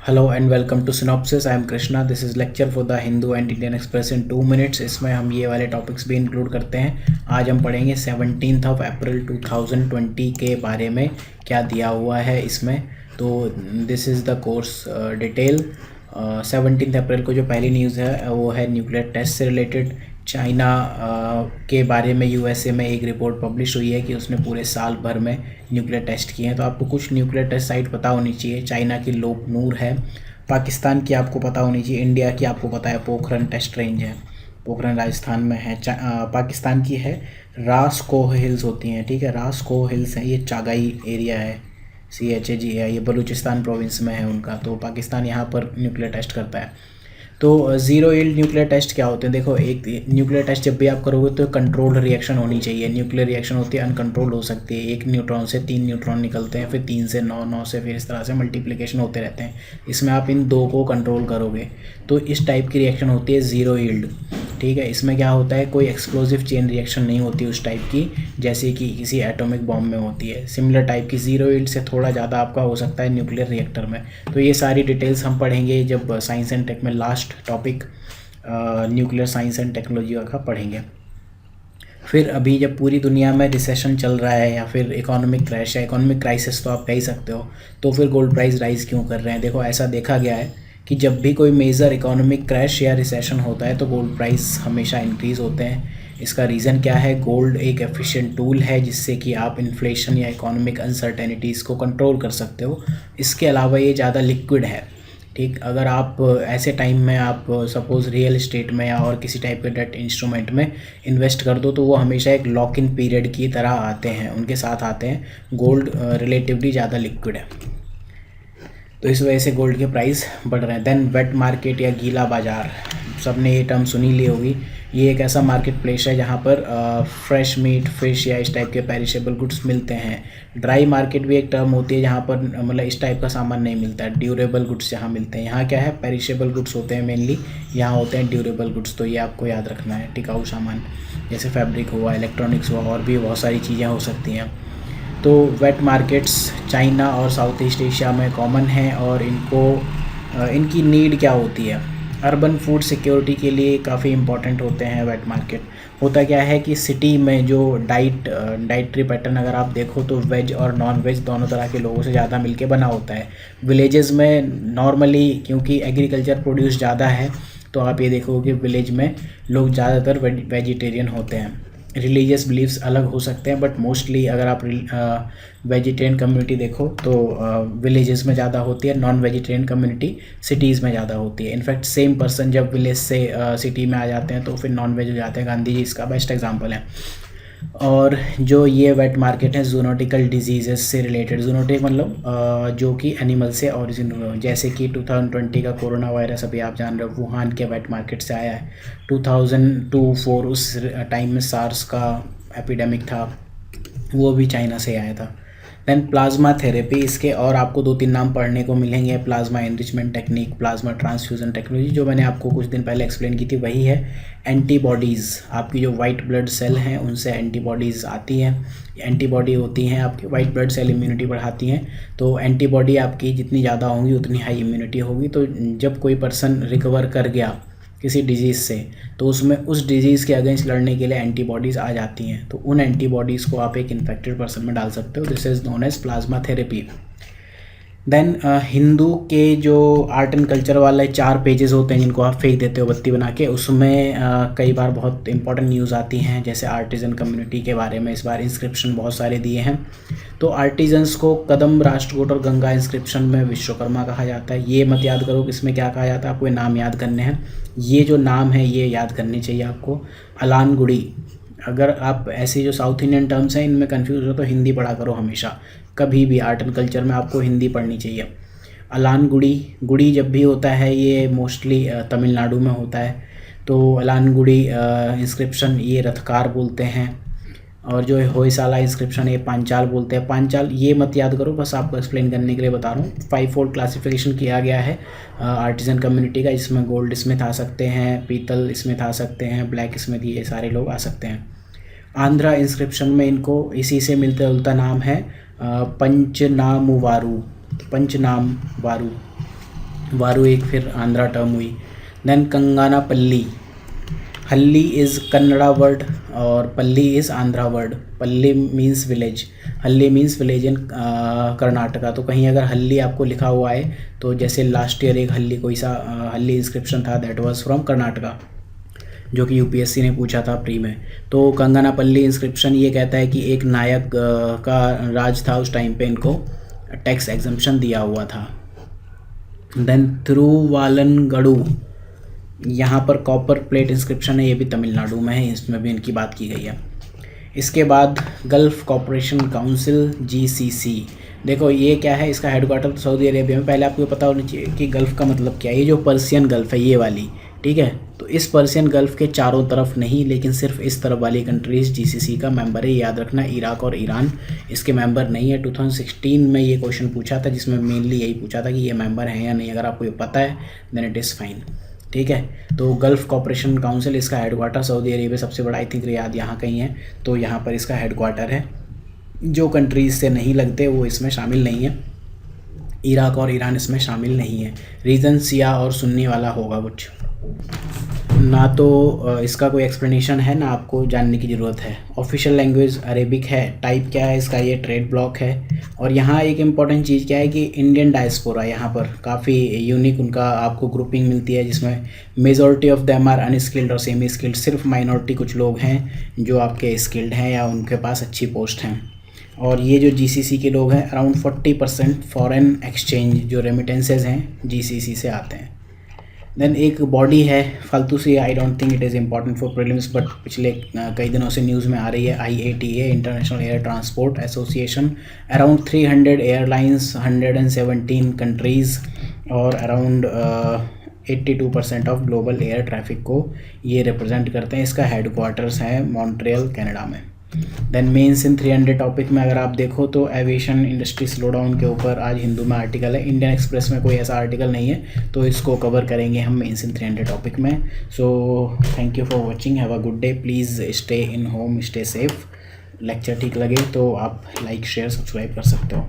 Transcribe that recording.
Hello and welcome to synopsis. I am Krishna. This is lecture for the Hindu and Indian Express in 2 minutes. इसमें हम ये वाले topics भी include करते हैं। आज हम पढ़ेंगे 17 अप्रैल 2020 के बारे में क्या दिया हुआ है इसमें। तो this is the course detail. 17 अप्रैल को जो पहली न्यूज़ है वो है न्यूक्लियर टेस्ट से रिलेटेड। चाइना के बारे में यूएसए में एक रिपोर्ट पब्लिश हुई है कि उसने पूरे साल भर में न्यूक्लियर टेस्ट किए हैं। तो आपको कुछ न्यूक्लियर टेस्ट साइट पता होनी चाहिए। चाइना की लोकनूर है, पाकिस्तान की आपको पता होनी चाहिए, इंडिया की आपको पता है पोखरन टेस्ट रेंज है, पोखरन राजस्थान में है। पाकिस्तान की है रासकोह हिल्स होती हैं, ठीक है, रासकोह हिल्स है, ये चागाई एरिया है, CHAG है, ये बलूचिस्तान प्रोविंस में है उनका। तो पाकिस्तान यहाँ पर न्यूक्लियर टेस्ट करता है। तो ज़ीरो यील्ड न्यूक्लियर टेस्ट क्या होते हैं? देखो, एक न्यूक्लियर टेस्ट जब भी आप करोगे तो कंट्रोल्ड रिएक्शन होनी चाहिए। न्यूक्लियर रिएक्शन होती है अनकंट्रोल्ड हो सकती है। एक न्यूट्रॉन से 3 न्यूट्रॉन निकलते हैं, फिर 3 से 9, 9 से फिर इस तरह से मल्टीप्लिकेशन होते रहते हैं। इसमें आप इन दो को कंट्रोल करोगे तो इस टाइप की रिएक्शन होती है ज़ीरो यील्ड, ठीक है। इसमें क्या होता है, कोई एक्सप्लोजिव चेन रिएक्शन नहीं होती उस टाइप की जैसे कि किसी एटॉमिक बॉम्ब में होती है। सिमिलर टाइप की ज़ीरो यील्ड से थोड़ा ज़्यादा आपका हो सकता है न्यूक्लियर रिएक्टर में। तो ये सारी डिटेल्स हम पढ़ेंगे जब साइंस एंड टेक में last topic nuclear science and technology का पढ़ेंगे। फिर अभी जब पूरी दुनिया में रिसेशन चल रहा है या फिर इकोनॉमिक क्रैश या इकोनॉमिक क्राइसिस तो आप कह ही सकते हो, तो फिर गोल्ड प्राइस राइज क्यों कर रहे हैं? देखो, ऐसा देखा गया है कि जब भी कोई मेजर इकोनॉमिक क्रैश या रिसेशन होता है तो गोल्ड प्राइस हमेशा इंक्रीज़ होते हैं। इसका रीज़न क्या है? गोल्ड एक एफिशिएंट टूल है जिससे कि आप इन्फ्लेशन या इकोनॉमिक अनसर्टेनिटीज़ को कंट्रोल कर सकते हो। इसके अलावा ये ज़्यादा लिक्विड है, ठीक। अगर आप ऐसे टाइम में आप सपोज़ रियल इस्टेट में या और किसी टाइप के डेट इंस्ट्रूमेंट में इन्वेस्ट कर दो तो वो हमेशा एक लॉक इन पीरियड की तरह आते हैं, उनके साथ आते हैं। गोल्ड रिलेटिवली ज़्यादा लिक्विड है, तो इस वजह से गोल्ड के प्राइस बढ़ रहे हैं। देन वेट मार्केट या गीला बाज़ार, सबने ये टर्म सुनी ली होगी। ये एक ऐसा मार्केट प्लेस है जहाँ पर फ्रेश मीट, फिश या इस टाइप के पेरिशेबल गुड्स मिलते हैं। ड्राई मार्केट भी एक टर्म होती है जहाँ पर मतलब इस टाइप का सामान नहीं मिलता है, ड्यूरेबल गुड्स यहाँ मिलते हैं। यहाँ क्या है, पेरिशेबल गुड्स होते हैं मेनली, यहाँ होते हैं ड्यूरेबल गुड्स। तो ये आपको याद रखना है, टिकाऊ सामान जैसे फैब्रिक हुआ, इलेक्ट्रॉनिक्स हुआ, और भी बहुत सारी चीज़ें हो सकती हैं। तो वेट मार्केट्स चाइना और साउथ ईस्ट एशिया में कॉमन हैं और इनकी नीड क्या होती है? अर्बन फूड सिक्योरिटी के लिए काफ़ी इंपॉर्टेंट होते हैं वेट मार्केट। होता क्या है कि सिटी में जो डाइटरी पैटर्न अगर आप देखो तो वेज और नॉन वेज दोनों तरह के लोगों से ज़्यादा मिलके बना होता है। विलेजेस में नॉर्मली क्योंकि एग्रीकल्चर प्रोड्यूस ज़्यादा है तो आप ये देखोगे कि विलेज में लोग ज़्यादातर वेजिटेरियन होते हैं। रिलीजियस बिलीव्स अलग हो सकते हैं बट मोस्टली अगर आप वेजिटेरियन कम्युनिटी देखो तो विलेजेस में ज़्यादा होती है, नॉन वेजिटेरियन कम्युनिटी सिटीज़ में ज़्यादा होती है। इनफैक्ट सेम पर्सन जब विलेज से सिटी में आ जाते हैं तो फिर नॉन वेज हो जाते हैं। गांधी जी इसका बेस्ट एग्जांपल है। और जो ये वेट मार्केट है जूनोटिकल डिजीज़ से रिलेटेड, जूनोटिक मतलब जो कि एनिमल से ऑरिजिन हुए, जैसे कि 2020 का कोरोना वायरस अभी आप जान रहे हो वुहान के वेट मार्केट से आया है। 2002-04 उस टाइम में सार्स का एपिडेमिक था, वो भी चाइना से आया था। देन प्लाज्मा थेरेपी, इसके और आपको 2-3 नाम पढ़ने को मिलेंगे। Plasma enrichment technique, plasma transfusion technology, जो मैंने आपको कुछ दिन पहले एक्सप्लेन की थी वही है। एंटीबॉडीज़, आपकी जो वाइट ब्लड सेल हैं उनसे एंटीबॉडीज़ आती हैं। एंटीबॉडी होती हैं आपकी वाइट ब्लड सेल इम्यूनिटी बढ़ाती हैं। तो एंटीबॉडी आपकी जितनी ज़्यादा होंगी उतनी हाई इम्यूनिटी होगी। तो जब कोई पर्सन रिकवर कर गया किसी डिजीज़ से तो उसमें उस डिजीज़ के अगेंस्ट लड़ने के लिए एंटीबॉडीज़ आ जाती हैं। तो उन एंटीबॉडीज़ को आप एक इन्फेक्टेड पर्सन में डाल सकते हो। This is known as plasma therapy. Then Hindu के जो आर्ट एंड कल्चर वाले 4 पेजेस होते हैं जिनको आप फेंक देते हो बत्ती बना के, उसमें कई बार बहुत इंपॉर्टेंट न्यूज़ आती हैं जैसे आर्टिजन कम्युनिटी के बारे में। इस बार इंस्क्रिप्शन बहुत सारे दिए हैं। तो आर्टिजन्स को कदम, राष्ट्रकूट और गंगा इंस्क्रिप्शन में विश्वकर्मा कहा जाता है। ये मत याद करो कि इसमें क्या कहा जाता है, आपको ये नाम याद करने हैं। ये जो नाम है ये याद करने चाहिए आपको। अलानगुड़ी, अगर आप ऐसे जो साउथ इंडियन टर्म्स हैं इनमें कंफ्यूज हो तो हिंदी पढ़ा करो हमेशा, कभी भी आर्ट एंड कल्चर में आपको हिंदी पढ़नी चाहिए। अलानगुड़ी, गुड़ी जब भी होता है ये मोस्टली तमिलनाडु में होता है। तो अलानगुड़ी इंस्क्रिप्शन ये रथकार बोलते हैं। और जो होयसाला इंस्क्रिप्शन ये पांचाल बोलते हैं। पांचाल ये मत याद करो, बस आपको एक्सप्लेन करने के लिए बता रहा हूँ। 5 फोल्ड क्लासिफिकेशन किया गया है आर्टिजन कम्युनिटी का, जिसमें गोल्ड स्मिथ आ सकते हैं, पीतल स्मिथ आ सकते हैं, ब्लैक स्मिथ, ये सारे लोग आ सकते हैं। आंध्रा इंस्क्रिप्शन में इनको इसी से मिलता जुलता नाम है पंचनामुवारू, पंचनाम वारू। वारू एक फिर आंध्रा टर्म हुई। देन कंगानापल्ली, हल्ली इज़ कन्नड़ा वर्ड और पल्ली इज़ आंध्रा वर्ड। पल्ली मीन्स विलेज, हल्ली मीन्स विलेज इन कर्नाटका। तो कहीं अगर हल्ली आपको लिखा हुआ है तो जैसे लास्ट ईयर एक हल्ली कोई सा हल्ली इंस्क्रिप्शन था, दैट वाज फ्रॉम कर्नाटका, जो कि यूपीएससी ने पूछा था प्री में। तो कंगनापल्ली इंस्क्रिप्शन ये कहता है कि एक नायक का राज था उस टाइम पे, इनको टैक्स एग्जम्पशन दिया हुआ था। देन थिरुवालनगडू, यहाँ पर कॉपर प्लेट इंस्क्रिप्शन है, ये भी तमिलनाडु में है, इसमें भी इनकी बात की गई है। इसके बाद गल्फ़ कॉपरेशन काउंसिल GCC, देखो ये क्या है, इसका हेडक्वार्टर तो सऊदी अरेबिया में। पहले आपको पता होना चाहिए कि गल्फ़ का मतलब क्या है। ये जो पर्शियन गल्फ़ है ये वाली, ठीक है, तो इस पर्शियन गल्फ़ के चारों तरफ नहीं, लेकिन सिर्फ इस तरफ वाली कंट्रीज़ GCC का मेंबर है। याद रखना, इराक और ईरान इसके मेंबर नहीं है। 2016 में ये क्वेश्चन पूछा था, जिसमें मेनली यही पूछा था कि ये मेंबर हैं या नहीं। अगर आपको ये पता है देन इट इज़ फाइन, ठीक है। तो गल्फ़ कॉपरेशन काउंसिल, इसका हेडक्वार्टर सऊदी अरेबिया, सबसे बड़ा आई थिंक रियाद यहाँ कहीं है, तो यहाँ पर इसका हेडक्वार्टर है। जो कंट्रीज़ से नहीं लगते वो इसमें शामिल नहीं है, इराक और ईरान इसमें शामिल नहीं है। रीजन शिया और सुन्नी वाला होगा कुछ ना, तो इसका कोई एक्सप्लेनेशन है ना आपको जानने की ज़रूरत है। ऑफिशियल लैंग्वेज अरेबिक है। टाइप क्या है इसका, ये ट्रेड ब्लॉक है। और यहाँ एक इम्पॉर्टेंट चीज़ क्या है कि इंडियन डायस्पोरा, यहाँ पर काफ़ी यूनिक उनका आपको ग्रुपिंग मिलती है, जिसमें majority of them are unskilled और सेमी स्किल्ड। सिर्फ माइनॉरिटी कुछ लोग हैं जो आपके स्किल्ड हैं या उनके पास अच्छी पोस्ट हैं। और ये जो GCC के लोग हैं, अराउंड 40% फॉरेन एक्सचेंज जो रेमिटेंसेज हैं GCC से आते हैं। देन एक बॉडी है फालतू सी, I don't think it is important for prelims, but पिछले कई दिनों से न्यूज़ में आ रही है, IATA, international air transport association. Around 300 airlines, 117 countries और around 82% of global air traffic को ये रिप्रेजेंट करते हैं। इसका हेडक्वार्टर्स है मॉन्ट्रियल, कनाडा में। देन मेंस इन 300 टॉपिक में अगर आप देखो तो एविएशन इंडस्ट्री स्लोडाउन के ऊपर आज हिंदू में आर्टिकल है। इंडियन एक्सप्रेस में कोई ऐसा आर्टिकल नहीं है, तो इसको कवर करेंगे हम मेंस इन 300 टॉपिक में। So thank you for watching, have a good day, please stay in home, stay safe. Lecture ठीक लगे तो आप लाइक शेयर सब्सक्राइब कर सकते हो।